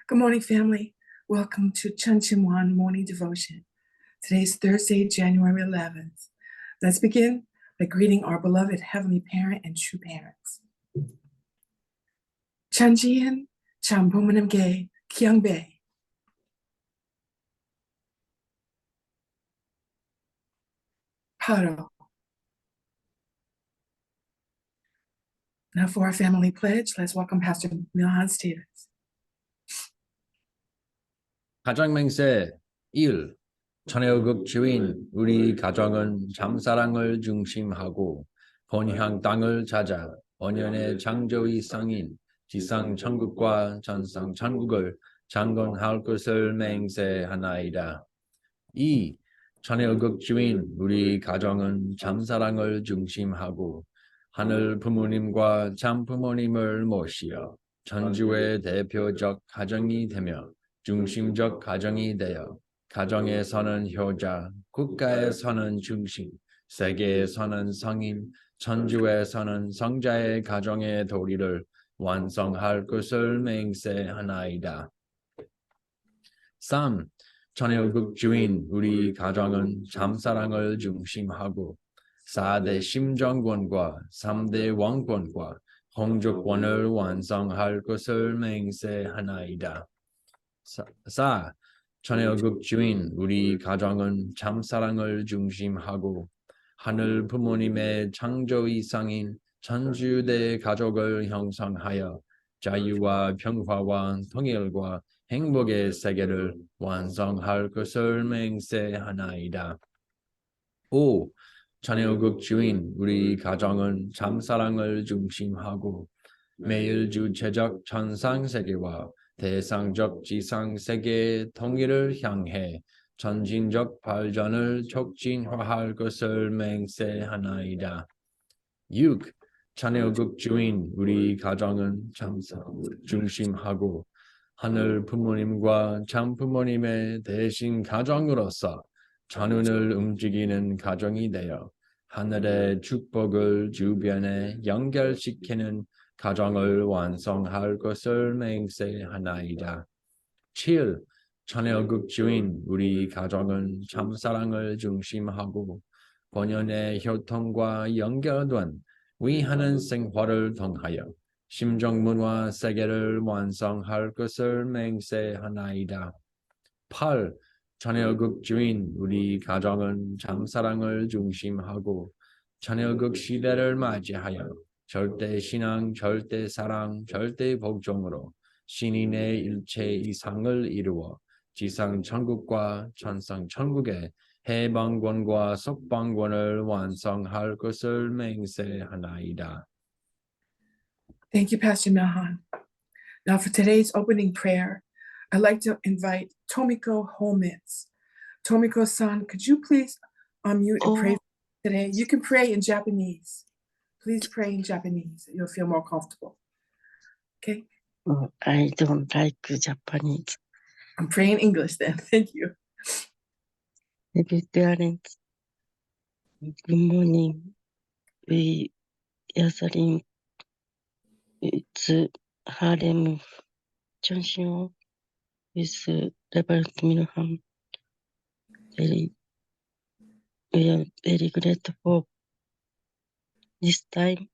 Good morning, family. Welcome to Chunchimwan Morning Devotion. Today is Thursday, January 11th. Let's begin by greeting our beloved Heavenly Parent and true parents. Chanjian Chambumanamge Kyungbe. Paro. Now for our family pledge, let's welcome Pastor Milhan Stevens. 가정맹세 1. 천혜의국 주인 우리 가정은 참사랑을 중심하고 본향 땅을 찾아 번연의 창조의 상인 지상 천국과 전상 천국을 창건할 것을 맹세하나이다. 2. 천혜의국 주인 우리 가정은 참사랑을 중심하고 하늘 부모님과 참 부모님을 모시어 천주의 대표적 가정이 되며 중심적 가정이 되어 가정에서는 효자, 국가에서는 중심, 세계에서는 성인, 천주에서는 성자의 가정의 도리를 완성할 것을 맹세하나이다. 3. 천혜의국 주인 우리 가정은 참사랑을 중심하고 4대 심정권과 3대 왕권과 홍족권을 완성할 것을 맹세하나이다. 4. 천혜의국 주인 우리 가정은 참사랑을 중심하고 하늘 부모님의 창조 이상인 천주대 가족을 형성하여 자유와 평화와 통일과 행복의 세계를 완성할 것을 맹세하나이다. 5. 천혜의국 주인 우리 가정은 참사랑을 중심하고 매일 주체적 천상세계와 대상적 지상세계의 통일을 향해 전진적 발전을 촉진화할 것을 맹세하나이다. 6. 천혜의국 주인 우리 가정은 참사랑을 중심하고 하늘 부모님과 참 부모님의 대신 가정으로서 전운을 움직이는 가정이 되어 하늘의 축복을 주변에 연결시키는 가정을 완성할 것을 맹세하나이다. 7. 천혜의국 주인 우리 가정은 참사랑을 중심하고 본연의 효통과 연결된 위하는 생활을 통하여 심정문화 세계를 완성할 것을 맹세하나이다. 8. 천혜의국 주인 우리 가정은 참사랑을 중심하고 천혜의국 시대를 맞이하여 절대 신앙, 절대 사랑, 절대 복종으로 신인의 일체 이상을 이루어 지상 천국과 천상 천국의 해방권과 속방권을 완성할 것을 맹세하나이다. Thank you, Pastor Milhan. Now for today's opening prayer, I'd like to invite Tomiko Holmitz. Tomiko-san, could you please unmute and pray today? You can pray in Japanese. Please pray in Japanese. You'll feel more comfortable. Okay? I don't like Japanese. I'm praying English then. Thank you. Maybe parents, good morning. We gathering with Harlem Junction with Reverend Milham. We are very grateful. This time,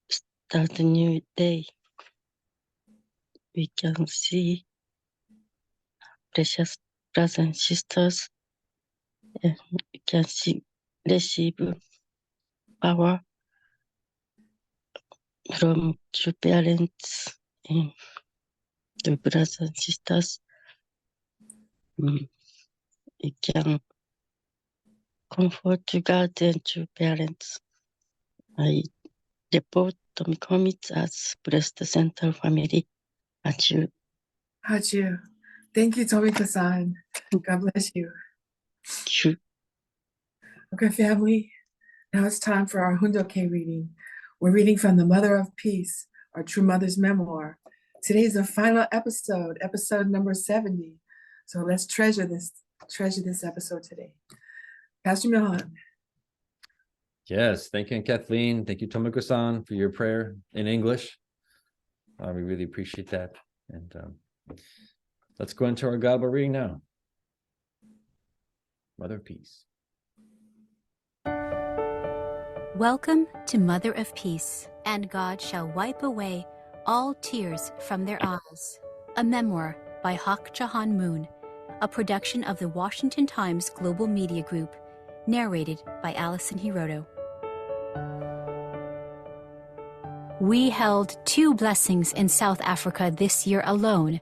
start a new day. We can see precious brothers and sisters, and we can receive power from true parents and the brothers and sisters. We can comfort God and true parents. I report to commit as Blessed Center family. Adieu. Adieu. Thank you, Tomiko-san. God bless you. Adieu. Okay, family. Now it's time for our Hundoke reading. We're reading from the Mother of Peace, our True Mother's Memoir. Today's the final episode, episode number 70. So let's treasure this episode today. Pastor Milhan. Yes, thank you, Kathleen. Thank you, Tomiko-san, for your prayer in English. We really appreciate that. And let's go into our Bible reading now. Mother of Peace. Welcome to Mother of Peace, and God shall wipe away all tears from their eyes. A memoir by Hak Jahan Moon, a production of the Washington Times Global Media Group, narrated by Alison Hiroto. We held 2 blessings in South Africa this year alone,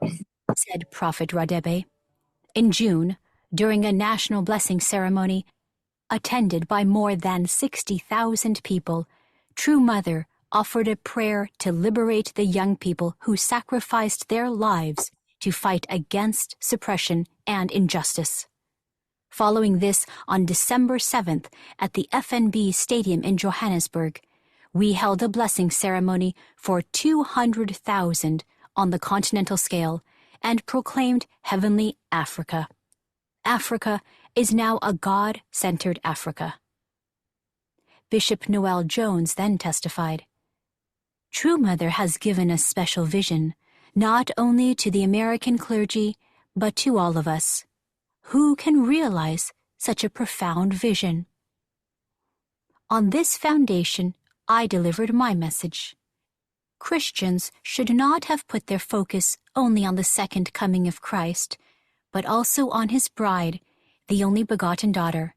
said Prophet Radebe. In June, during a national blessing ceremony, attended by more than 60,000 people, True Mother offered a prayer to liberate the young people who sacrificed their lives to fight against suppression and injustice. Following this, on December 7th at the FNB Stadium in Johannesburg, we held a blessing ceremony for 200,000 on the continental scale and proclaimed Heavenly Africa. Africa is now a God-centered Africa. Bishop Noel Jones then testified, True Mother has given a special vision, not only to the American clergy, but to all of us. Who can realize such a profound vision? On this foundation, I delivered my message. Christians should not have put their focus only on the second coming of Christ, but also on his bride, the only begotten daughter.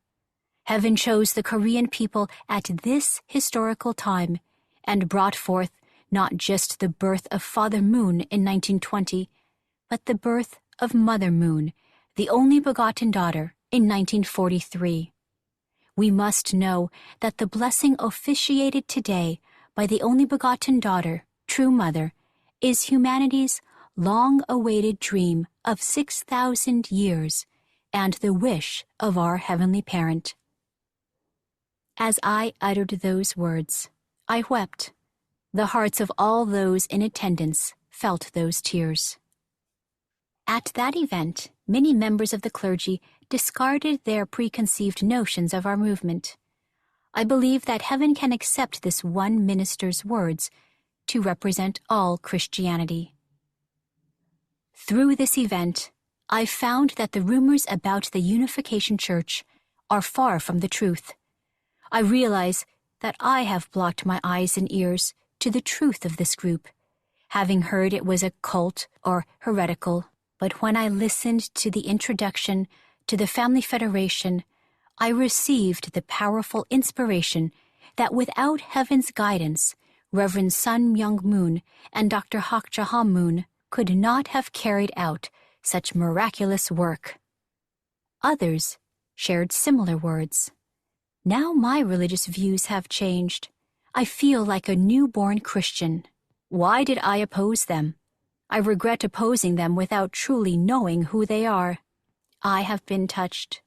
Heaven chose the Korean people at this historical time and brought forth not just the birth of Father Moon in 1920, but the birth of Mother Moon, the only begotten daughter, in 1943. We must know that the blessing officiated today by the only begotten daughter, True Mother, is humanity's long-awaited dream of 6,000 years and the wish of our Heavenly Parent. As I uttered those words, I wept. The hearts of all those in attendance felt those tears. At that event, many members of the clergy discarded their preconceived notions of our movement. I believe that heaven can accept this one minister's words to represent all Christianity. Through this event, I found that the rumors about the Unification Church are far from the truth. I realize that I have blocked my eyes and ears to the truth of this group, having heard it was a cult or heretical. But when I listened to the introduction to the Family Federation, I received the powerful inspiration that without heaven's guidance, Reverend Sun Myung Moon and Dr. Hak Jahan Moon could not have carried out such miraculous work. Others shared similar words. Now my religious views have changed. I feel like a newborn Christian. Why did I oppose them? I regret opposing them without truly knowing who they are. I have been touched.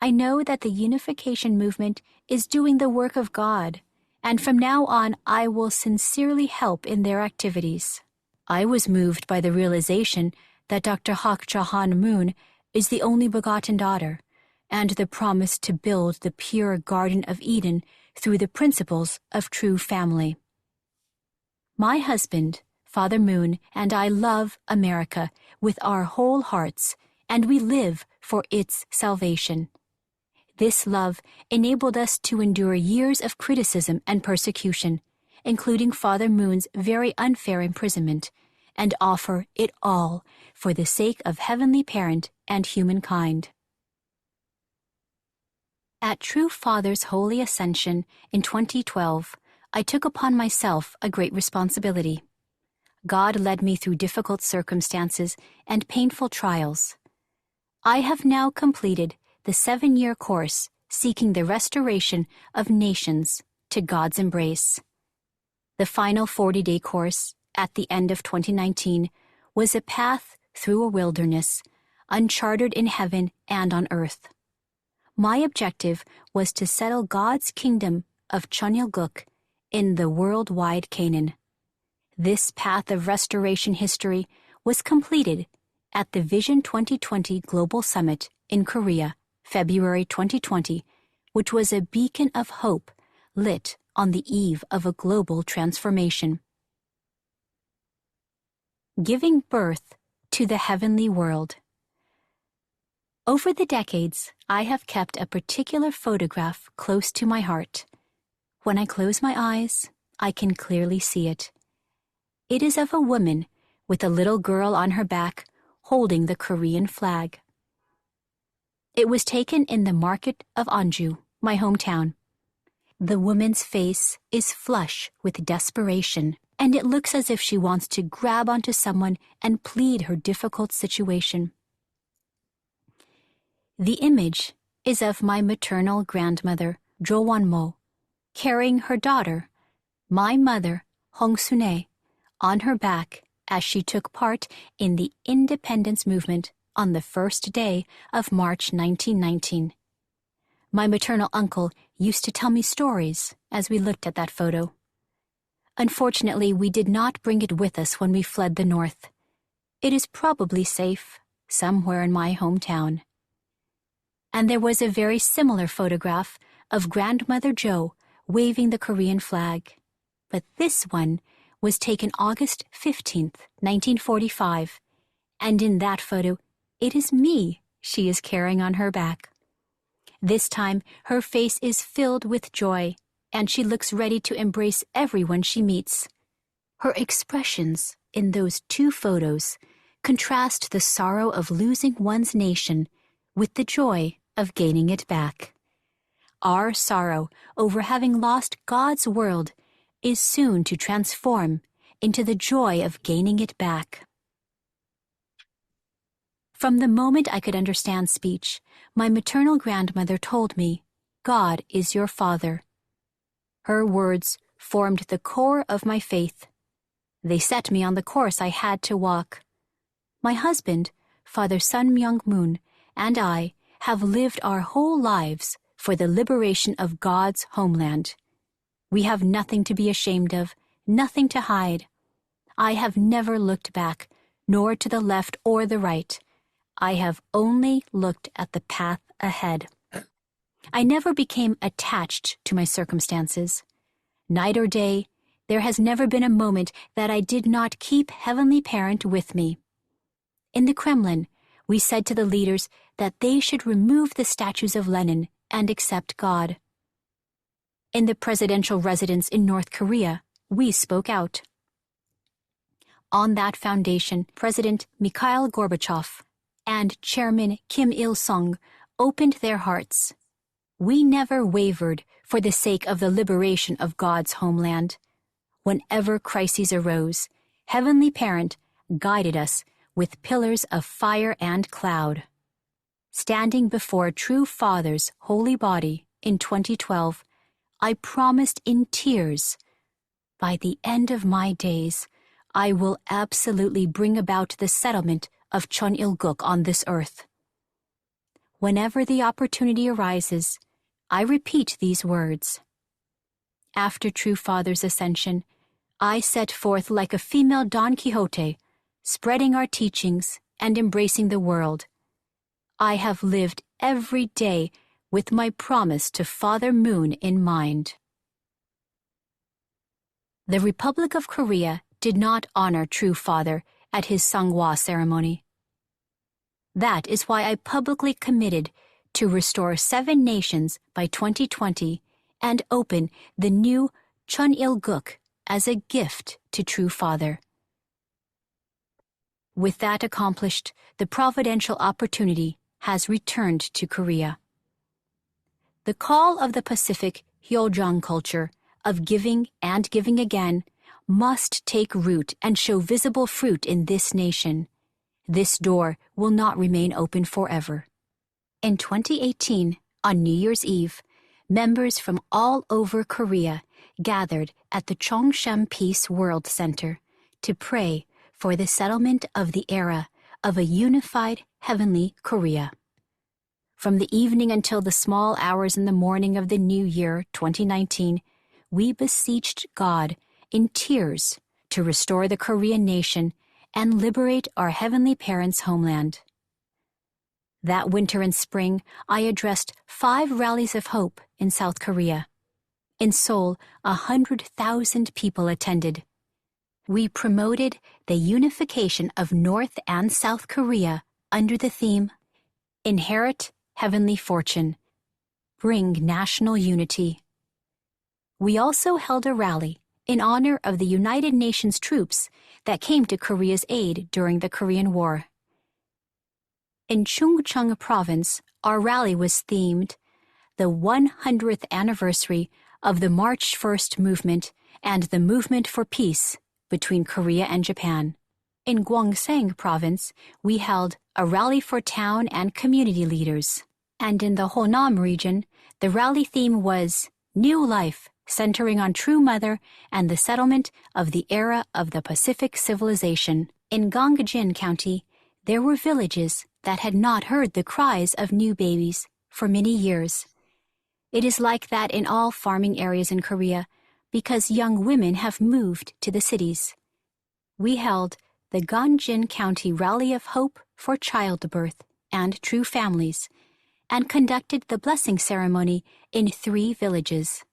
I know that the unification movement is doing the work of God, and from now on I will sincerely help in their activities. I was moved by the realization that Dr. Hak Jahan Moon is the only begotten daughter, and the promise to build the pure Garden of Eden through the principles of true family. My husband, Father Moon, and I love America with our whole hearts, and we live for its salvation. This love enabled us to endure years of criticism and persecution, including Father Moon's very unfair imprisonment, and offer it all for the sake of Heavenly Parent and humankind. At True Father's Holy Ascension in 2012, I took upon myself a great responsibility. God led me through difficult circumstances and painful trials. I have now completed the 7-year course seeking the restoration of nations to God's embrace. The final 40-day course, at the end of 2019, was a path through a wilderness, uncharted in heaven and on earth. My objective was to settle God's kingdom of Cheonilguk in the worldwide Canaan. This path of restoration history was completed at the Vision 2020 Global Summit in Korea, February 2020, which was a beacon of hope lit on the eve of a global transformation. giving birth to the heavenly world. Over the decades, I have kept a particular photograph close to my heart. When I close my eyes, I can clearly see it. It is of a woman with a little girl on her back holding the Korean flag. It was taken in the market of Onju, my hometown. The woman's face is flush with desperation, and it looks as if she wants to grab onto someone and plead her difficult situation. The image is of my maternal grandmother, Jo Won-mo, carrying her daughter, my mother, Hong Sune, on her back as she took part in the independence movement on the first day of March 1919. My maternal uncle used to tell me stories as we looked at that photo. Unfortunately, we did not bring it with us when we fled the north. It is probably safe somewhere in my hometown. And there was a very similar photograph of Grandmother Jo waving the Korean flag. But this one was taken August 15th, 1945, and in that photo, it is me she is carrying on her back. This time, her face is filled with joy, and she looks ready to embrace everyone she meets. Her expressions in those two photos contrast the sorrow of losing one's nation with the joy of gaining it back. Our sorrow over having lost God's world is soon to transform into the joy of gaining it back. From the moment I could understand speech, my maternal grandmother told me, "God is your Father." Her words formed the core of my faith. They set me on the course I had to walk. My husband, Father Sun Myung-moon, and I have lived our whole lives for the liberation of God's homeland. We have nothing to be ashamed of, nothing to hide. I have never looked back, nor to the left or the right. I have only looked at the path ahead. I never became attached to my circumstances. Night or day, there has never been a moment that I did not keep Heavenly Parent with me. In the Kremlin, we said to the leaders that they should remove the statues of Lenin and accept God. In the presidential residence in North Korea, we spoke out. On that foundation, President Mikhail Gorbachev and Chairman Kim Il-sung opened their hearts. We never wavered for the sake of the liberation of God's homeland. Whenever crises arose, Heavenly Parent guided us with pillars of fire and cloud. Standing before True Father's holy body in 2012, I promised in tears, by the end of my days, I will absolutely bring about the settlement of Cheonil-guk on this earth. Whenever the opportunity arises, I repeat these words. After True Father's ascension, I set forth like a female Don Quixote, spreading our teachings and embracing the world. I have lived every day with my promise to Father Moon in mind. The Republic of Korea did not honor True Father at his Sangwa ceremony. That is why I publicly committed to restore 7 nations by 2020 and open the new Cheonil-guk as a gift to True Father. With that accomplished, the providential opportunity has returned to Korea. The call of the Pacific Hyojong culture of giving and giving again must take root and show visible fruit in this nation. This door will not remain open forever. In 2018, on New Year's Eve, members from all over Korea gathered at the Chongshem Peace World Center to pray for the settlement of the era of a unified heavenly Korea. From the evening until the small hours in the morning of the new year, 2019, we beseeched God in tears to restore the Korean nation and liberate our Heavenly Parents' homeland. That winter and spring, I addressed 5 rallies of hope in South Korea. In Seoul, 100,000 people attended. we promoted the unification of North and South Korea under the theme, Inherit Heavenly Fortune, Bring National Unity. We also held a rally in honor of the United Nations troops that came to Korea's aid during the Korean War. In Chungcheong Province, our rally was themed the 100th anniversary of the March 1st movement and the movement for peace between Korea and Japan. In Gyeongsang Province, we held a rally for town and community leaders. And in the Honam region, the rally theme was New Life, centering on True Mother and the settlement of the era of the Pacific civilization. In Gyeongjin County, there were villages that had not heard the cries of new babies for many years. It is like that in all farming areas in Korea because young women have moved to the cities. We held the Gyeongjin County Rally of Hope for Childbirth and True Families and conducted the blessing ceremony in 3 villages.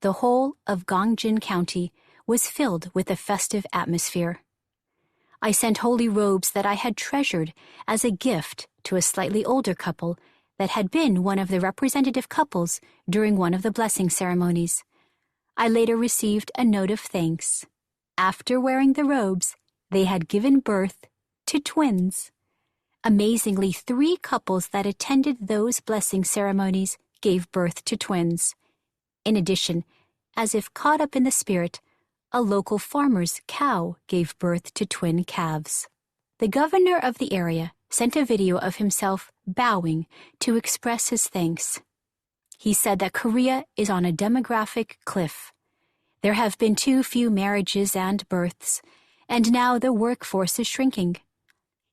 The whole of Gyeongjin County was filled with a festive atmosphere. I sent holy robes that I had treasured as a gift to a slightly older couple that had been one of the representative couples during one of the blessing ceremonies. I later received a note of thanks. After wearing the robes, they had given birth to twins. Amazingly, 3 couples that attended those blessing ceremonies gave birth to twins. In addition, as if caught up in the spirit, a local farmer's cow gave birth to twin calves. The governor of the area sent a video of himself bowing to express his thanks. He said that Korea is on a demographic cliff. There have been too few marriages and births, and now the workforce is shrinking.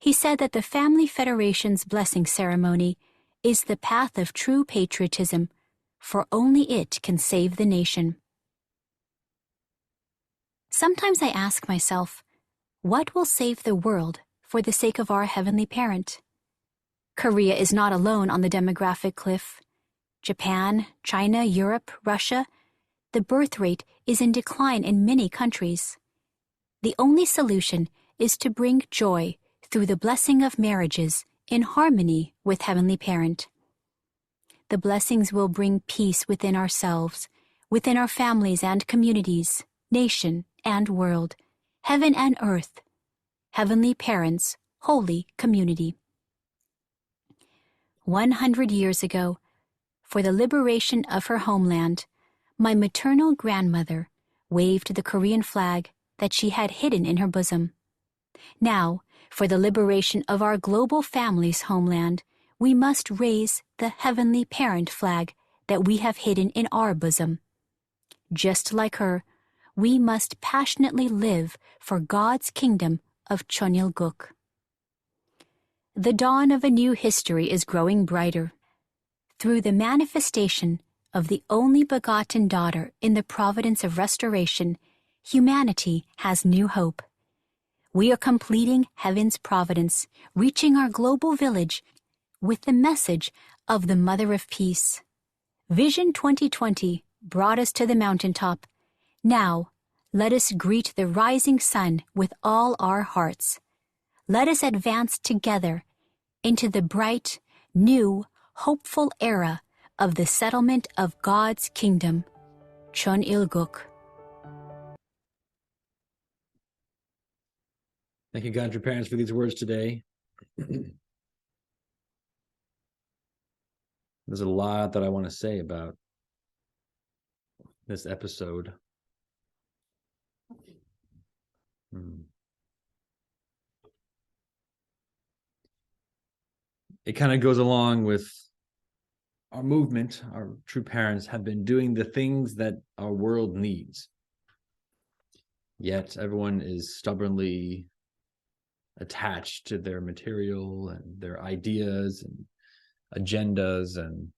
He said that the Family Federation's blessing ceremony is the path of true patriotism, for only it can save the nation. Sometimes I ask myself, what will save the world for the sake of our Heavenly Parent? Korea is not alone on the demographic cliff. Japan, China, Europe, Russia, the birth rate is in decline in many countries. The only solution is to bring joy through the blessing of marriages in harmony with Heavenly Parent. The blessings will bring peace within ourselves, within our families and communities, nation and world, heaven and earth, Heavenly Parent's holy community. 100 years ago, for the liberation of her homeland, my maternal grandmother waved the Korean flag that she had hidden in her bosom. Now, for the liberation of our global family's homeland, we must raise the Heavenly Parent flag that we have hidden in our bosom. Just like her, we must passionately live for God's kingdom of Cheonilguk. The dawn of a new history is growing brighter. Through the manifestation of the only begotten daughter in the providence of restoration, humanity has new hope. We are completing heaven's providence, reaching our global village with the message of the Mother of Peace. Vision 2020 brought us to the mountaintop. Now, let us greet the rising sun with all our hearts. Let us advance together into the bright, new, hopeful era of the settlement of God's kingdom, Cheonilguk. Thank you, God, your parents, for these words today. There's a lot that I want to say about this episode. It kind of goes along with our movement. Our true parents have been doing the things that our world needs. Yet everyone is stubbornly attached to their material and their ideas and agendas and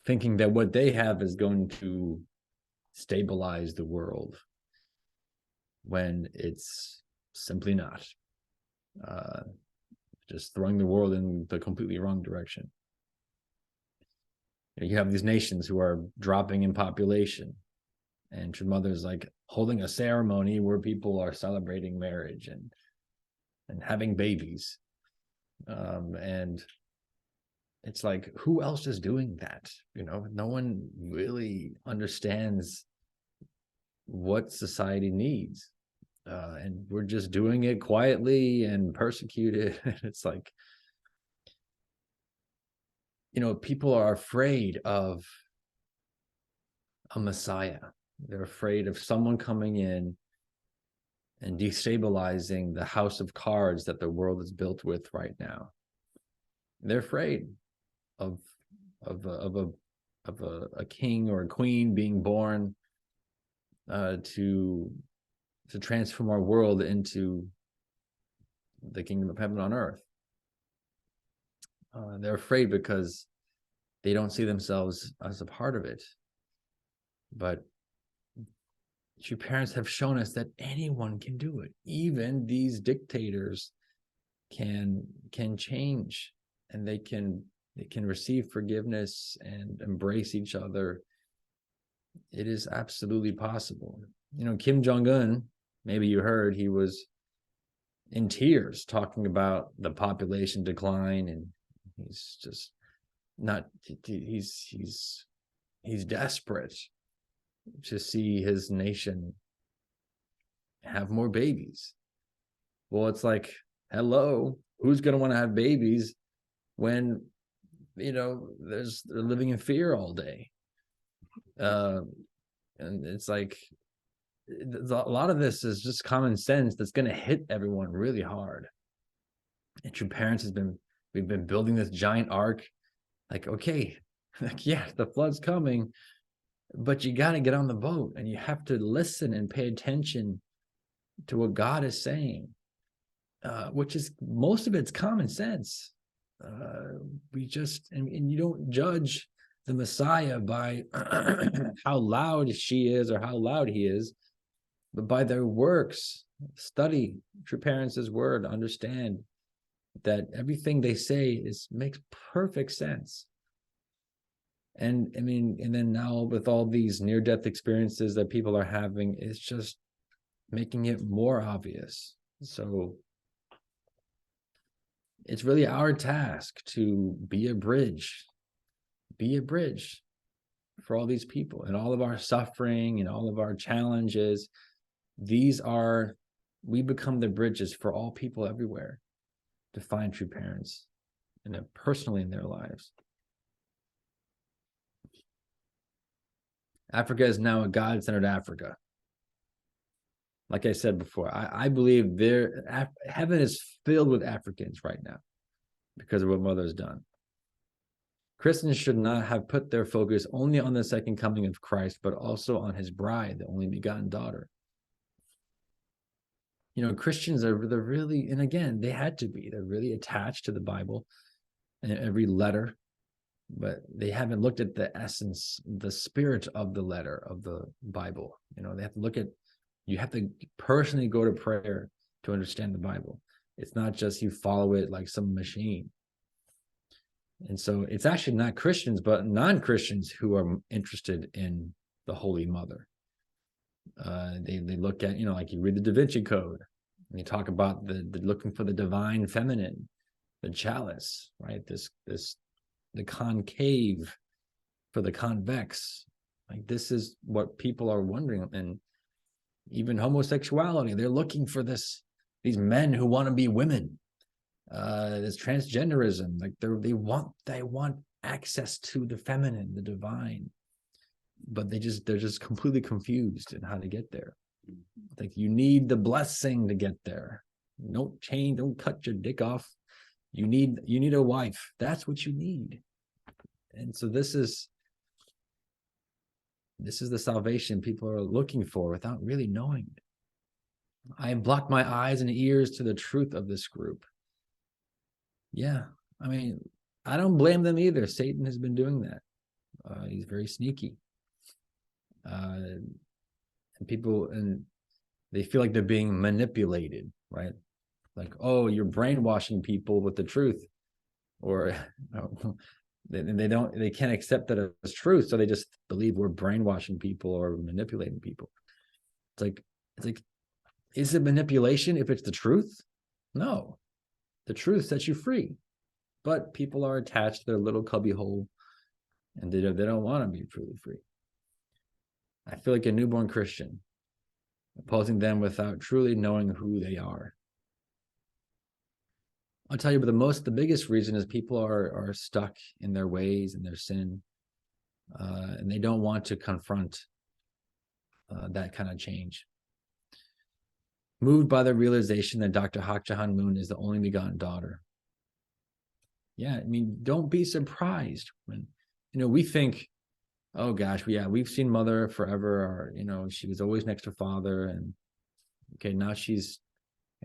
thinking that what they have is going to stabilize the world when it's simply not. Just throwing the world in the completely wrong direction. You have these nations who are dropping in population. And True Mother is like holding a ceremony where people are celebrating marriage and having babies. And it's like, who else is doing that? No one really understands what society needs. And we're just doing it quietly and persecuted. It's like, people are afraid of a Messiah. They're afraid of someone coming in and destabilizing the house of cards that the world is built with right now. They're afraid of a king or a queen being born to transform our world into the kingdom of heaven on earth. They're afraid because they don't see themselves as a part of it. But true parents have shown us that anyone can do it. Even these dictators can change, and they can receive forgiveness and embrace each other. It is absolutely possible. Kim Jong-un, maybe you heard, he was in tears talking about the population decline, and he's just not, he's desperate to see his nation have more babies. Well, it's like, hello, who's going to want to have babies when they're living in fear all day? And it's like, a lot of this is just common sense that's going to hit everyone really hard. And True Parents we've been building this giant ark. Like, okay, like, yeah, the flood's coming, but you got to get on the boat, and you have to listen and pay attention to what God is saying, which is, most of it's common sense. We just, and you don't judge the Messiah by how loud she is or how loud he is, but by their works. Study True Parents' word, understand that everything they say makes perfect sense. And and then now with all these near-death experiences that people are having, it's just making it more obvious. So it's really our task to be a bridge for all these people, and all of our suffering and all of our challenges. We become the bridges for all people everywhere to find True Parents, and personally in their lives. Africa is now a God-centered Africa. Like I said before, I believe heaven is filled with Africans right now because of what Mother's done. Christians should not have put their focus only on the second coming of Christ, but also on his bride, the only begotten daughter. Christians they're really, and again, they had to be, they're really attached to the Bible and every letter, but they haven't looked at the essence, the spirit of the letter of the Bible. They have to look at, you have to personally go to prayer to understand the Bible. It's not just you follow it like some machine. And so it's actually not Christians, but non-Christians who are interested in the Holy Mother. They look at, like you read the Da Vinci Code, and you talk about the looking for the divine feminine, the chalice, right? The concave for the convex. Like, this is what people are wondering. And even homosexuality, they're looking for these men who want to be women. This transgenderism, like they want access to the feminine, the divine, but they're just completely confused in how to get there. Like, you need the blessing to get there. Don't cut your dick off. You need a wife. That's what you need. And so this is the salvation people are looking for without really knowing it. I have blocked my eyes and ears to the truth of this group. Yeah, I don't blame them either. Satan has been doing that. He's very sneaky. And they feel like they're being manipulated, right? Like, oh, you're brainwashing people with the truth. Or They can't accept that as truth, so they just believe we're brainwashing people or manipulating people. It's like, is it manipulation if it's the truth? No, the truth sets you free, but people are attached to their little cubby hole, and they don't want to be truly free. I feel like a newborn Christian, opposing them without truly knowing who they are. I'll tell you, but the biggest reason is people are stuck in their ways and their sin, and they don't want to confront that kind of change. Moved by the realization that Dr. Hak Ja Han Moon is the only begotten daughter. Yeah, I mean, don't be surprised when, we think, oh gosh, we've seen Mother forever, or, she was always next to Father, and okay, now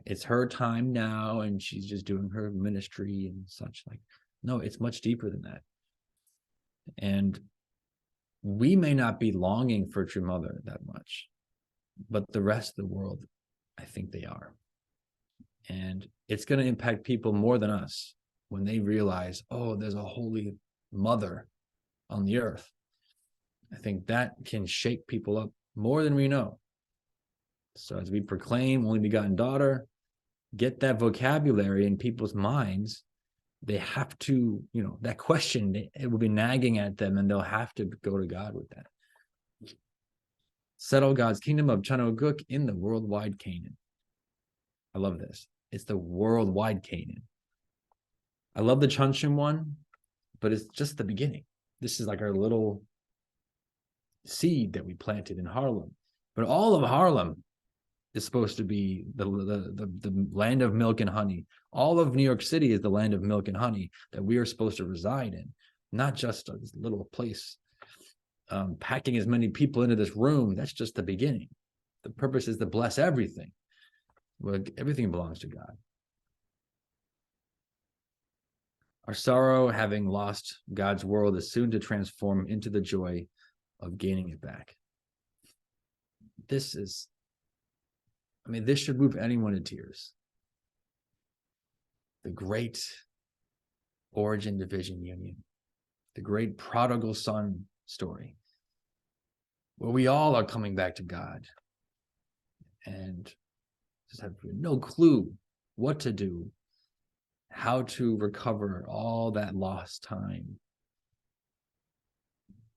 it's her time now, and she's just doing her ministry and such. Like, no, it's much deeper than that. And we may not be longing for True Mother that much, but the rest of the world, I think they are. And it's going to impact people more than us when they realize, oh, there's a holy mother on the earth. I think that can shake people up more than we know. So as we proclaim only begotten daughter, get that vocabulary in people's minds. They have to, that question, it will be nagging at them, and they'll have to go to God with that. Settle God's kingdom of Chanoguk in the worldwide Canaan. I love this. It's the worldwide Canaan. I love the Chuncheon one, but it's just the beginning. This is like our little seed that we planted in Harlem. But all of Harlem is supposed to be the land of milk and honey. All of New York City is the land of milk and honey that we are supposed to reside in, not just a little place. Packing as many people into this room, that's just the beginning. The purpose is to bless everything. Well, everything belongs to God. Our sorrow, having lost God's world, is soon to transform into the joy of gaining it back. This should move anyone to tears. The great origin, division, union. The great prodigal son story, where we all are coming back to God and just have no clue what to do, how to recover all that lost time.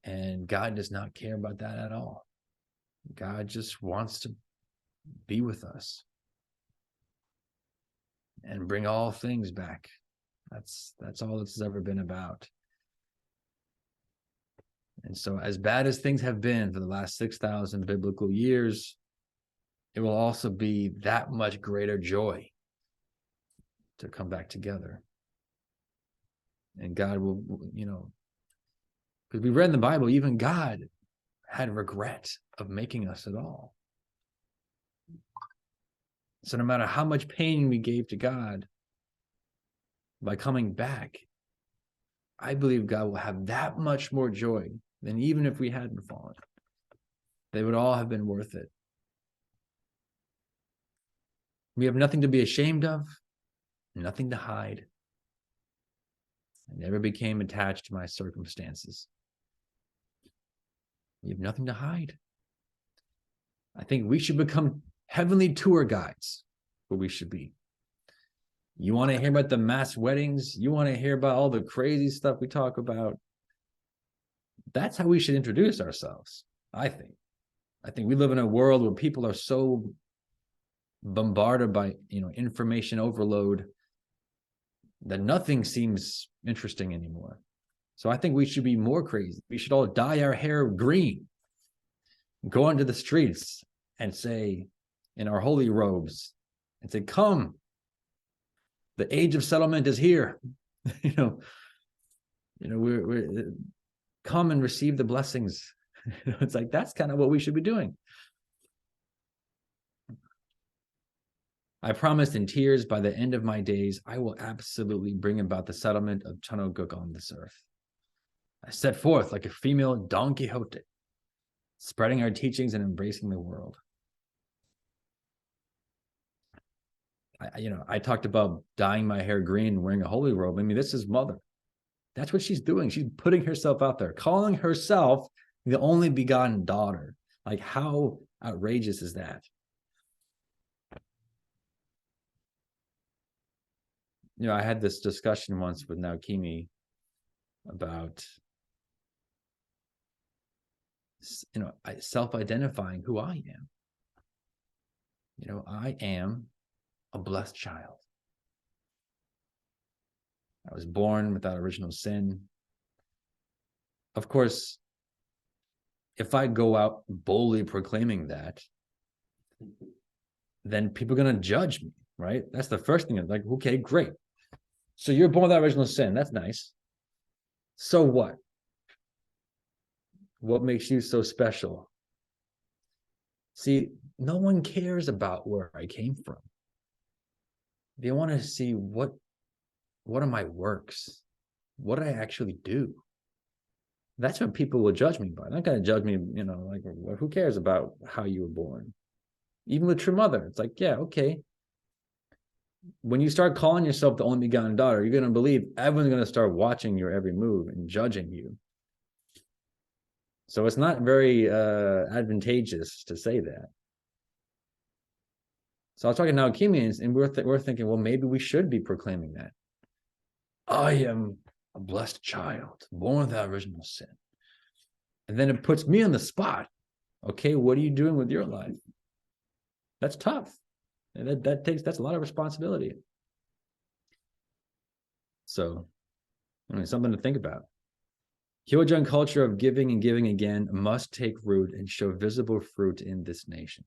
And God does not care about that at all. God just wants to be with us and bring all things back. That's all this has ever been about. And so as bad as things have been for the last 6,000 biblical years, it will also be that much greater joy to come back together. And God will, because we read in the Bible, even God had regret of making us at all. So no matter how much pain we gave to God by coming back, I believe God will have that much more joy than even if we hadn't fallen. They would all have been worth it. We have nothing to be ashamed of, nothing to hide. I never became attached to my circumstances. We have nothing to hide. I think we should become heavenly tour guides, where we should be. You want to hear about the mass weddings? You want to hear about all the crazy stuff we talk about? That's how we should introduce ourselves, I think. I think we live in a world where people are so bombarded by, information overload that nothing seems interesting anymore. So I think we should be more crazy. We should all dye our hair green, go onto the streets and say, in our holy robes, and say, come, the age of settlement is here. We're come and receive the blessings. It's like, that's kind of what we should be doing. I promised in tears, by the end of my days, I will absolutely bring about the settlement of Chanoguk on this earth. I set forth like a female Don Quixote, spreading our teachings and embracing the world. I talked about dyeing my hair green and wearing a holy robe. This is Mother. That's what she's doing. She's putting herself out there, calling herself the only begotten daughter. Like, how outrageous is that? I had this discussion once with Naokimi about, self-identifying who I am. I am a blessed child. I was born without original sin. Of course, if I go out boldly proclaiming that, then people are going to judge me, right? That's the first thing. Like, okay, great. So you're born without original sin. That's nice. So what? What makes you so special? See, no one cares about where I came from. They want to see what are my works? What did I actually do? That's what people will judge me by. They're not going to judge me, like, who cares about how you were born? Even with true mother, it's like, yeah, okay. When you start calling yourself the only begotten daughter, you're going to believe everyone's going to start watching your every move and judging you. So it's not very advantageous to say that. So I was talking to Naokimians, and we're thinking, well, maybe we should be proclaiming that. I am a blessed child, born without original sin. And then it puts me on the spot. Okay, what are you doing with your life? That's tough. And that's a lot of responsibility. So, something to think about. Hyojun culture of giving and giving again must take root and show visible fruit in this nation.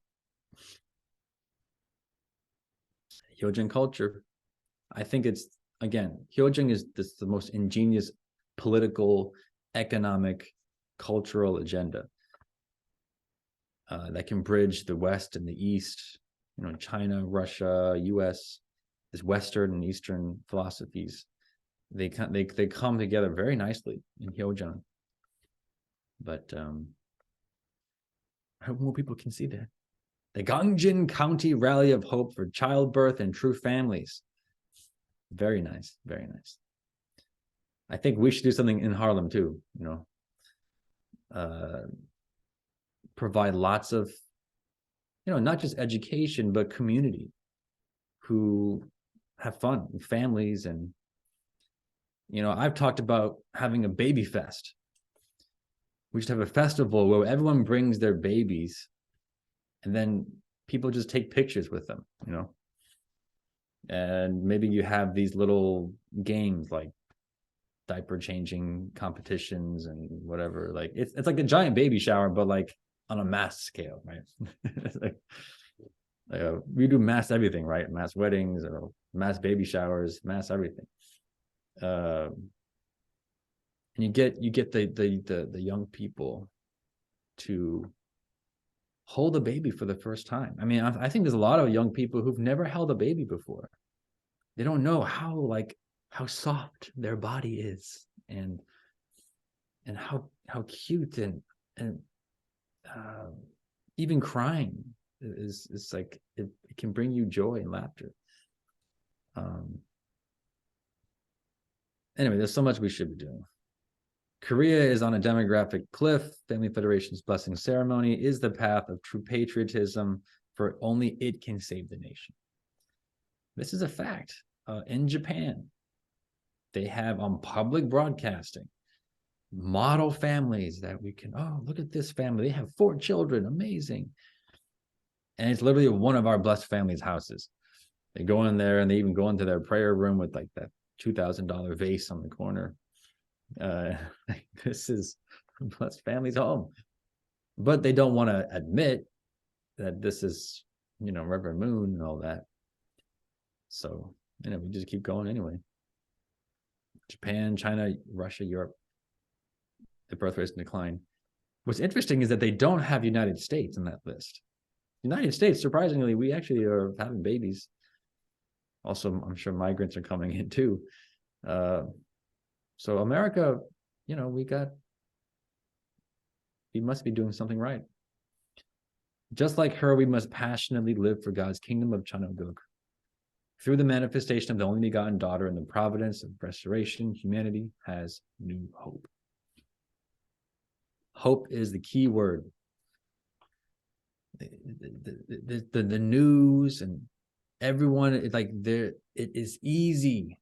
Hyojun culture, I think it's, again, Hyojun is the most ingenious political, economic, cultural agenda that can bridge the West and the East, China, Russia, US, this Western and Eastern philosophies. They come together very nicely in Hyojun. But I hope more people can see that. The Gangjin County Rally of Hope for Childbirth and True Families. Very nice, very nice. I think we should do something in Harlem too, provide lots of, not just education, but community who have fun, families. And, I've talked about having a baby fest. We should have a festival where everyone brings their babies and then people just take pictures with them, and maybe you have these little games like diaper changing competitions and whatever. Like it's like a giant baby shower, but like on a mass scale, right? It's like we do mass everything, right? Mass weddings or mass baby showers, mass everything. And you get the young people to hold a baby for the first time. I mean, I think there's a lot of young people who've never held a baby before. They don't know how soft their body is and how cute and even crying is like it can bring you joy and laughter. Anyway, there's so much we should be doing. Korea is on a demographic cliff. Family Federation's blessing ceremony is the path of true patriotism, for only it can save the nation. This is a fact. In Japan, they have on public broadcasting model families that we can, look at this family. They have 4 children. Amazing. And it's literally one of our blessed families' houses. They go in there and they even go into their prayer room with like that $2,000 vase on the corner. This is blessed family's home. But they don't want to admit that this is, Reverend Moon and all that. So, we just keep going anyway. Japan, China, Russia, Europe, the birth rates in decline. What's interesting is that they don't have United States in that list. United States, surprisingly, we actually are having babies. Also, I'm sure migrants are coming in too. So America, we must be doing something right. Just like her, we must passionately live for God's kingdom of Chanoguk. Through the manifestation of the only begotten daughter and the providence of restoration, humanity has new hope. Hope is the key word. The news and everyone, it is easy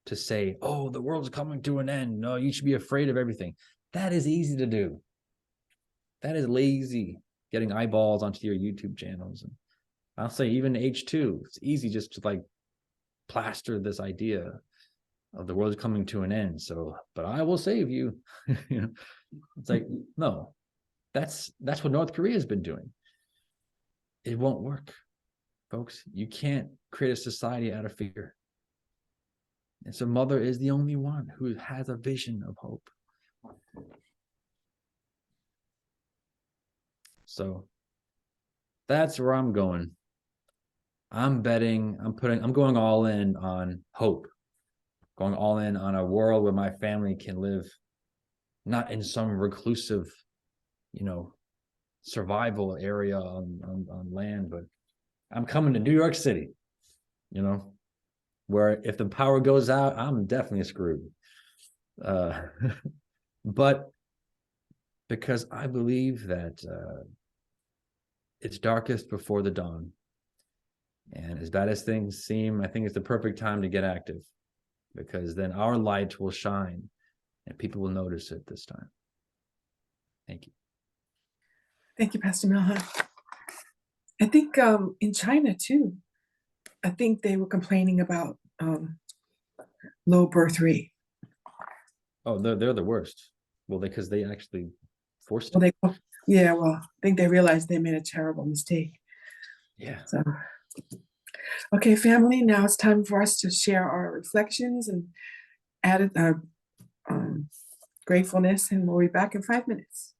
to say, oh, the world's coming to an end. No, you should be afraid of everything. That is easy to do. That is lazy, getting eyeballs onto your YouTube channels. And I'll say even H2, it's easy just to plaster this idea of the world coming to an end. So, but I will save you. It's like, no, that's what North Korea has been doing. It won't work, folks. You can't create a society out of fear. And so Mother is the only one who has a vision of hope. So that's where I'm going. I'm betting, I'm going all in on hope, going all in on a world where my family can live not in some reclusive, survival area on land, but I'm coming to New York City, where if the power goes out, I'm definitely screwed. But because I believe that it's darkest before the dawn. And as bad as things seem, I think it's the perfect time to get active, because then our light will shine and people will notice it this time. Thank you. Thank you, Pastor Milhan. I think in China too, I think they were complaining about low birth rate. Oh, they're the worst. Well, because they actually forced Well, it. I think they realized they made a terrible mistake. Yeah. So, okay, family, now it's time for us to share our reflections and added gratefulness, and we'll be back in 5 minutes.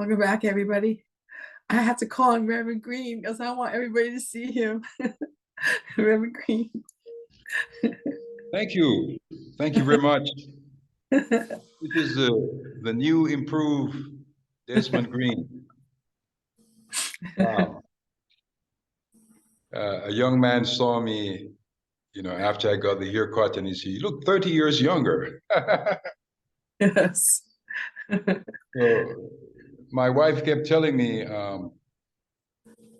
Welcome back, everybody. I have to call him Reverend Green because I want everybody to see him. Reverend Green. Thank you. Thank you very much. This is the new improved Desmond Green. Wow. A young man saw me, after I got the haircut, and he said, "You look 30 years younger." Yes. So my wife kept telling me,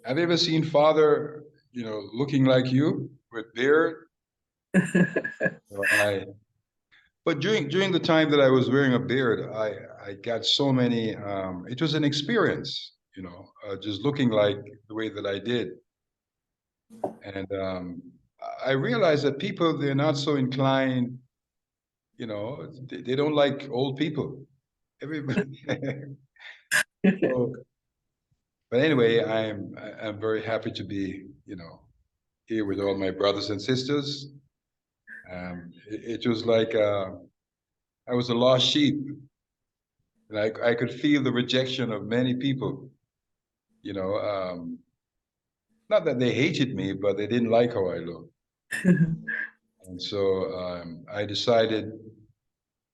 "Have you ever seen Father, looking like you with beard?" So but during the time that I was wearing a beard, I got so many. It was an experience, just looking like the way that I did, and I realized that people, they're not so inclined. They don't like old people. Everybody. So, but anyway, I'm very happy to be, here with all my brothers and sisters. It was like I was a lost sheep, and I could feel the rejection of many people. Not that they hated me, but they didn't like how I looked. And so I decided.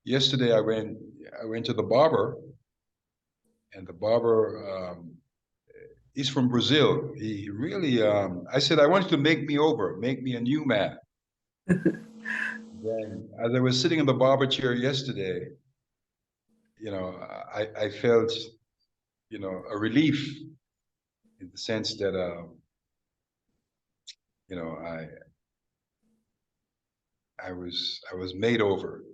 Yesterday, I went to the barber, and the barber. He's from Brazil. He really, I said, I want you to make me over, make me a new man. Then, as I was sitting in the barber chair yesterday, I felt, a relief in the sense that, I was made over.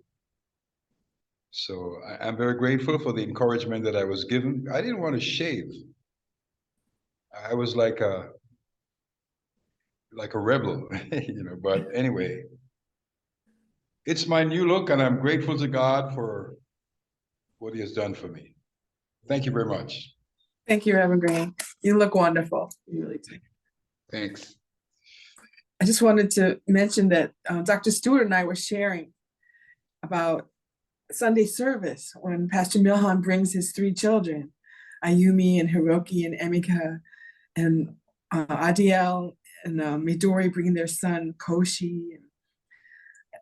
So I'm very grateful for the encouragement that I was given. I didn't want to shave. I was like a rebel, but anyway, it's my new look, and I'm grateful to God for what he has done for me. Thank you very much. Thank you, Reverend Green. You look wonderful. You really do. Thanks. I just wanted to mention that Dr. Stewart and I were sharing about Sunday service when Pastor Milhan brings his 3 children, Ayumi and Hiroki and Emika, and Adiel and Midori bringing their son Koshi and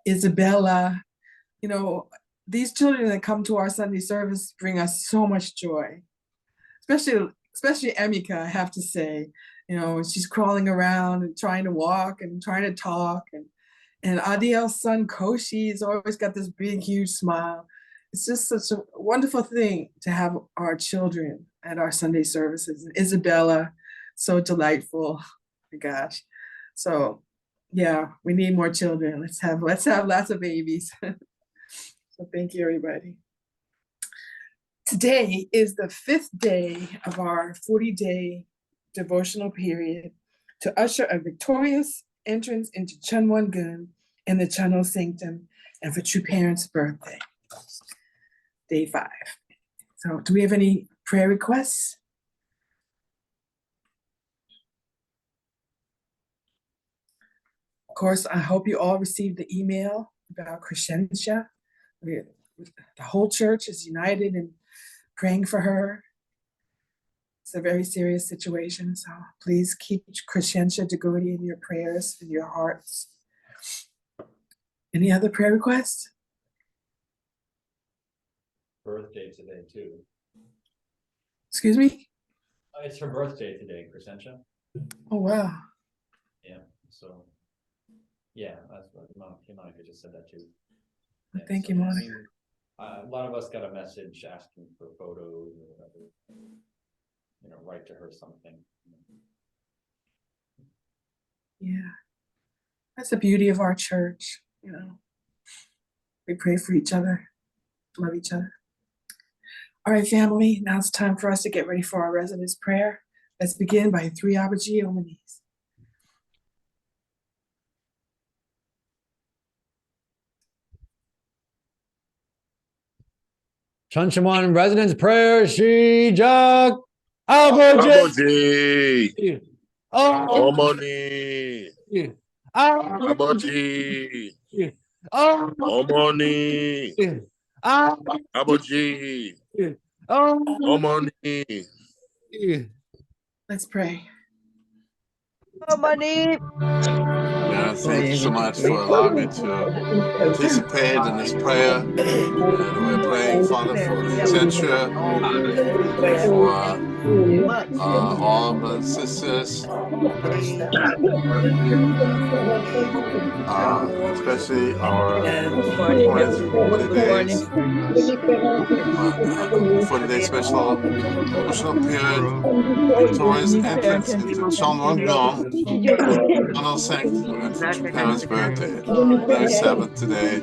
Isabella. These children that come to our Sunday service bring us so much joy, especially Emika, I have to say. She's crawling around and trying to walk and trying to talk, and Adiel's son Koshi has always got this big, huge smile. It's just such a wonderful thing to have our children at our Sunday services. And Isabella, so delightful. Oh my gosh. So yeah, we need more children. Let's have lots of babies. So thank you, everybody. Today is the 5th day of our 40-day devotional period to usher a victorious entrance into Chunwon Gun and the Chunho Sanctum, and for True Parents' birthday, day 5. So do we have any prayer requests? Of course, I hope you all received the email about Crescentia. The whole church is united in praying for her. It's a very serious situation, so please keep Crescentia Degodi in your prayers, in your hearts. Any other prayer requests? Birthday today too. Excuse me? It's her birthday today, Crescentia. Oh, wow. Yeah. So, yeah, that's what Monica just said that too. Well, thank you, Monica. A lot of us got a message asking for photos or whatever. Write to her something. Yeah. That's the beauty of our church, We pray for each other, love each other. All right, family, now it's time for us to get ready for our residence prayer. Let's begin by 3 Abaji Omanis. Chunchaman residence prayer, Shijak Abaji. Omoni. Abaji. Omoni. Abaji. Harmony. Let's pray. Yeah, thank you so much for allowing me to participate in this prayer. And we're praying, Father, for the censure, for all the sisters, especially our 40 days, 40-day special devotional period, victorious entrance into Cheonwon-gyeong, Tunnel Sanctum, and future parents' birthday. Very Sabbath today.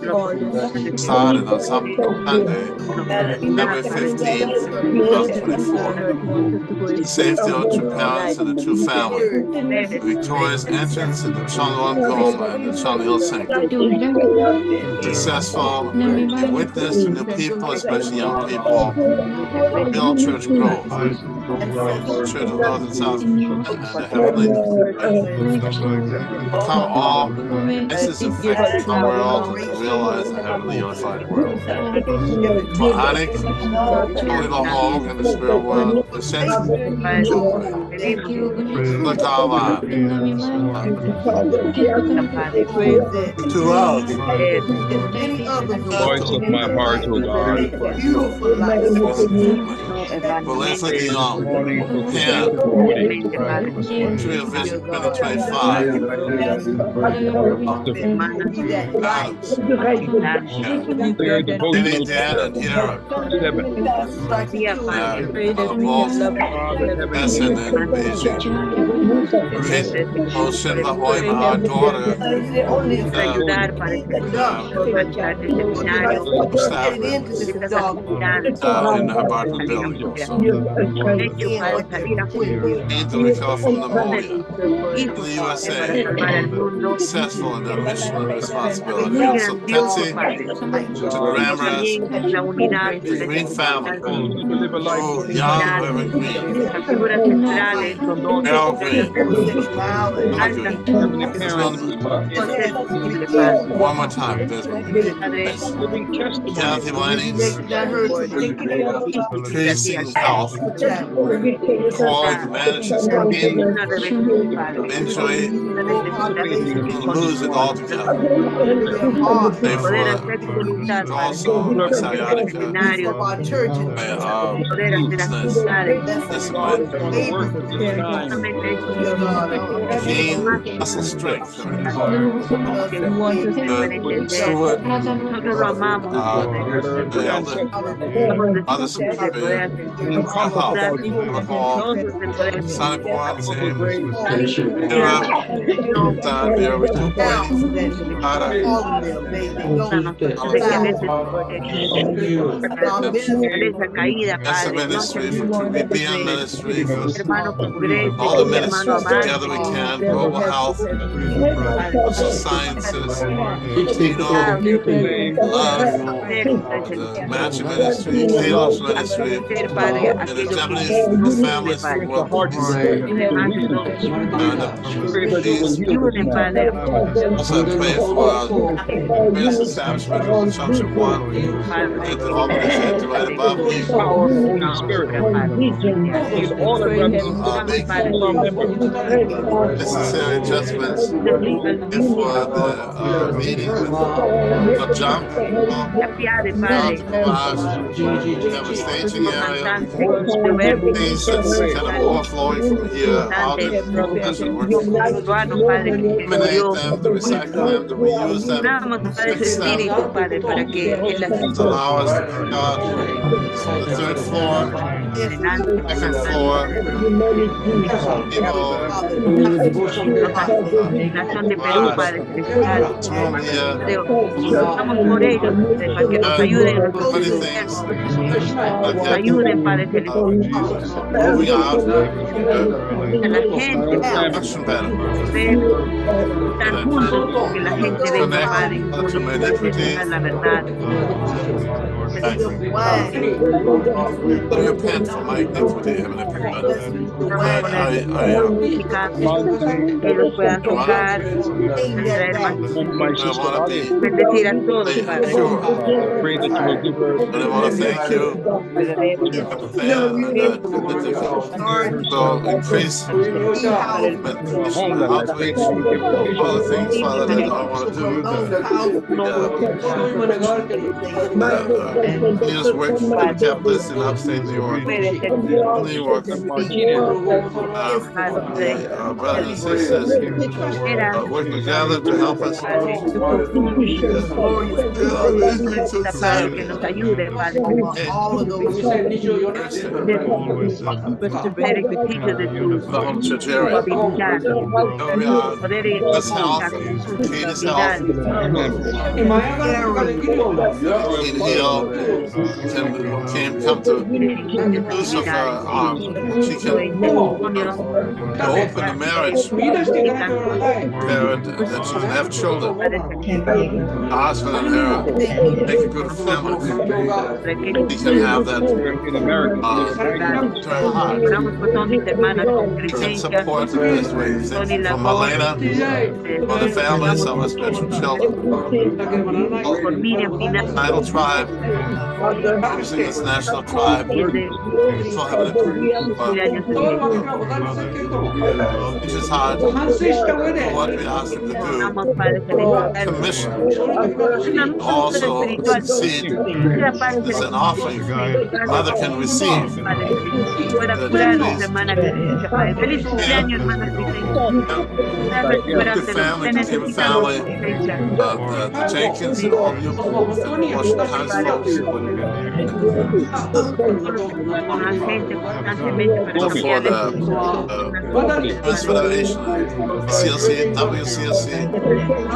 Started on Sunday, February 15th, 2024. The safety of true parents and the true family. The victorious entrance into Cheonwon-gyeong and the Cheonil Sanctum. Successful and witness to new people, especially young people. Real church growth. Church of North and South and the heavenly. Come all ISIS infected the world and realize the heavenly unified world. For Anik, Holy Hog, and the spirit world, the sense of the Kawa. To love. Voice of my heart, O God. For Leslie DeYoung, Morning for Pam, Christine Tree of Vision 2025, Adams, Clear Vinny, devotional Dan, and Hera, 7. Both Father, heaven, Essen and Beijing. Kate Ocean Lahoy, our daughter, staff members in her apartment building also. Need to recover from pneumonia. In the USA, successful in their mission and responsibility. Also, Tetsi, to Grammars, the Green family. to live a life Oh, young Reverend Green. Al Green. Really Green. heavenly parents, One more time, Desmond Green. Thanks. living Kathy Linings, increasing health, quality management, injury, lose it altogether. Pray for also sciatica, gain muscle strength. Stewart, other superior, Sonic One, same. Here we do That's the ministry for Caribbean ministry, for all the ministries together we can, global health, social sciences, love, the Magic Ministry, Caleb's ministry, and the Japanese families who work also pray for various establishments of the Church of One, and the organization right above me. power of the Holy Spirit. Need all the Make necessary adjustments for the meeting with a jump, have a staging area, things that's kind of overflowing from here out in the work. Eliminate them, to recycle them, to reuse them, fix them, allow us to pick out the third floor, second floor, moving out, action better. Connect to my iniquity. Repent repent for my iniquity, Heavenly Father. Que ellos puedan tocar, traer más I want to be bendecir a todos, Padre. pure. Pray that you will give her And I want to thank you Agradezco, there and that so increase movement, mission, outreach, all the things, Father, that I want to do. Please work for the capitalist in upstate New York, puede ser New York. de Brothers and sisters working together to help us. Padre. Padre, que nos ayude, Padre. Very good teacher de tu habilidad, poder This health, Katie's health, can heal, can come to use of her arms. She can open a marriage, parent, and that she can have children. Husband and her make a good family. She can have that to her heart. She can support in this way. For Malena, for the families of our spiritual children. Title tribe, using this national tribe. So Heavenly which is hard for what we asked him to do. Commission. Also seed is an offering. Mother can receive. The family, the Jenkins and all you Washington House folks. For the Women's Federation, CLC, WCLC,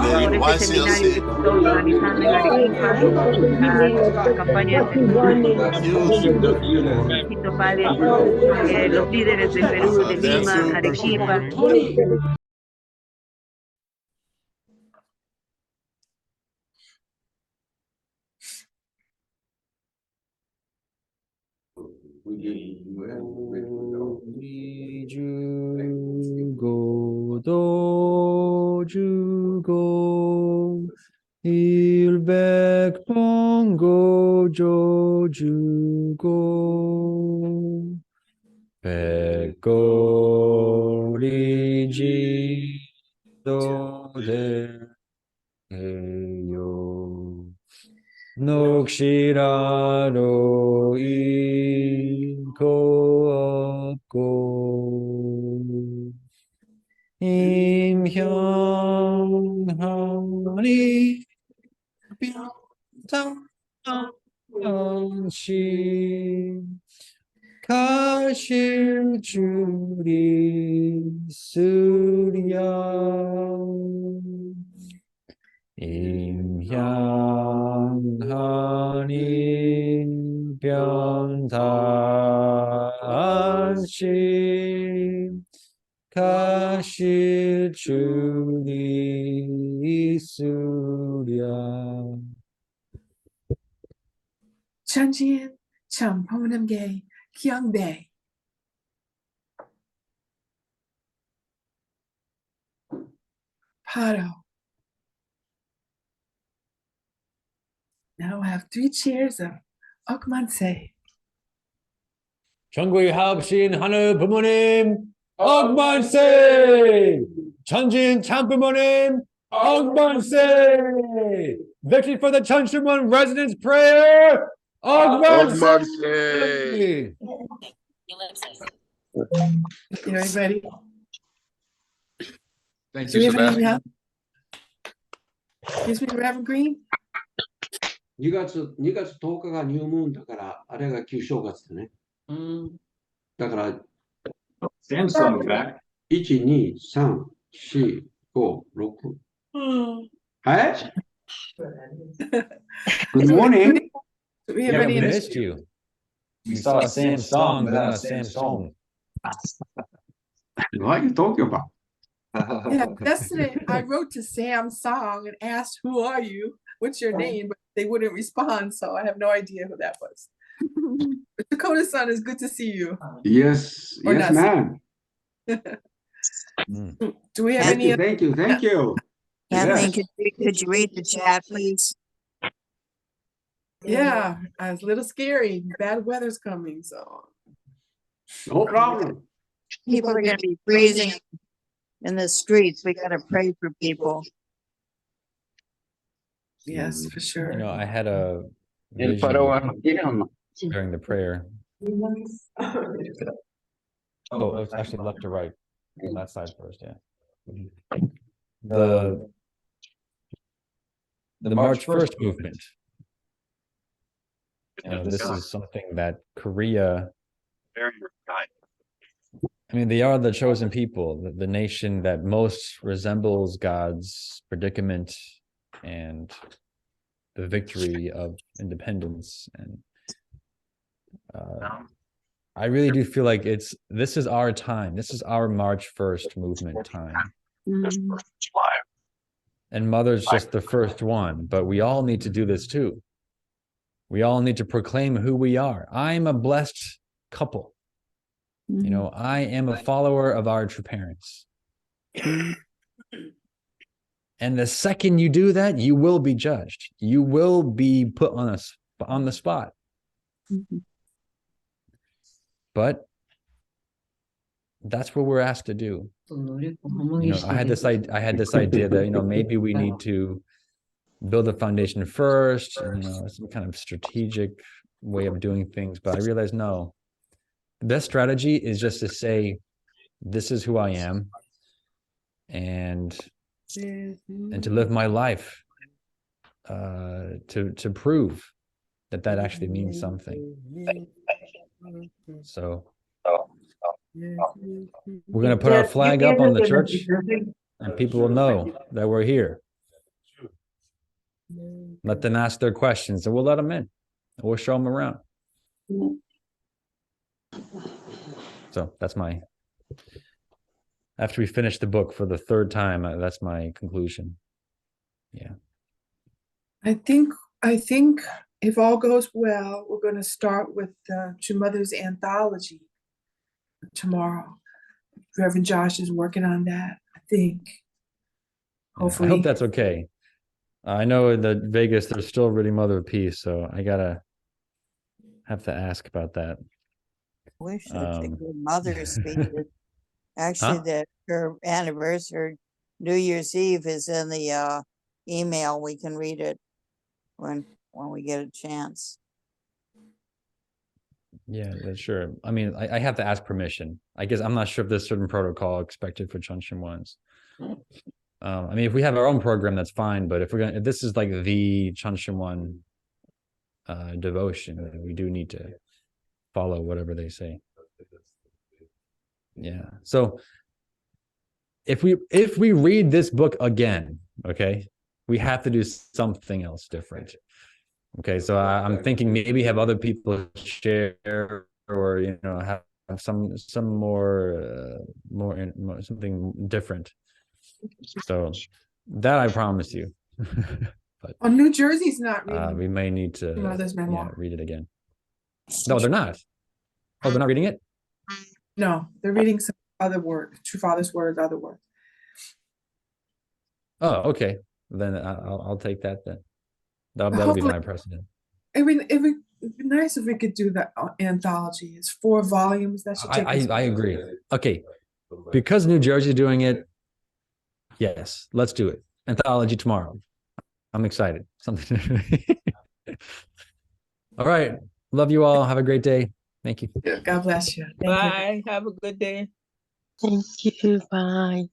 the YCLC, los líderes de Perú, de Lima, Arequipa. 주고 주고 일백번고 줘주고 백거리지도 돼요 녹시라도 잃고 없고 임형하니 병상시 가실 줄이 있으랴 임향하니 변단시 가실 줄이 있으랴. Chanjian, Champamunamge, Kyangbae. Paro. Now I have 3 cheers of Okmanse. 전국의 합신 하늘 부모님 억만세! 전진 참부모님 억만세! Victory for the Chunshimon Residence Prayer 억만세! You ready? Thank Do we you, have any Sebastian. help? Excuse me, Reverend Green? 2月10日がニュームーンだから、あれが旧正月だね。だから、Samsung back. 1、2、3、4、5、6。はい Good morning. Do we have Yeah, any we in the missed you. We saw Samsung, but not Samsung. What are you talking about? Yeah, yesterday I wrote to Sam Song and asked, who are you? What's your name? But they wouldn't respond, so I have no idea who that was. Dakota-san, it's good to see you. Yes, Or yes, not. ma'am. Do we have any? Thank you. Anthony, Yes. could you read the chat, please? Yeah, it's a little scary. Bad weather's coming, so. No problem. People are going to be freezing in the streets. We got to pray for people. Yes, for sure. You know, I had a vision during the prayer. Oh, it's actually left to right. On that side first, yeah. The March 1st movement. You know, this is something that Korea, I mean, they are the chosen people, the nation that most resembles God's predicament and the victory of independence. And I really do feel like this is our time. This is our March 1st movement time. And Mother's just the first one, but we all need to do this too. We all need to proclaim who we are. I'm a blessed couple. You know, I am a follower of our true parents. And the second you do that, you will be judged. You will be put on the spot. But that's what we're asked to do. You know, I had this idea that, you know, maybe we need to build a foundation first, and, you know, some kind of strategic way of doing things. But I realized, no, the best strategy is just to say, this is who I am, and to live my life to prove that actually means something. So we're going to put our flag up on the church, and people will know that we're here. Let them ask their questions, and we'll let them in. We'll show them around. So that's after we finish the book for the third time, that's my conclusion. Yeah. I think if all goes well, we're going to start with the True Mother's anthology tomorrow. Reverend Josh is working on that, I think. Hopefully. I hope that's okay. I know in the Vegas, they're still reading Mother of Peace, so I have to ask about that. We should take the mother's speeches. Actually, her anniversary, New Year's Eve, is in the email. We can read it when we get a chance. Yeah, sure. I mean, I have to ask permission. I guess I'm not sure if there's certain protocol expected for Chuncheon ones. I mean, if we have our own program, that's fine. But if this is like the Chuncheon one devotion, we do need to follow whatever they say. Yeah. So if we read this book again, okay, we have to do something else different. Okay, so I'm thinking maybe have other people share, or you know, have some more something different. So that I promise you. But New Jersey's not reading. We may need to Mother's memoir. read it again. No, they're not. Oh, they're not reading it? No, they're reading some other word, True Father's words, other words. Oh, okay. Then I'll take that then. That'll be my precedent. It'd be nice if we could do that anthology. It's 4 volumes. That should take us. I agree. Okay, because New Jersey's doing it, yes, let's do it. Anthology tomorrow. I'm excited. Something. All right. Love you all. Have a great day. Thank you. God bless you. Bye. Have a good day. Thank you. Bye.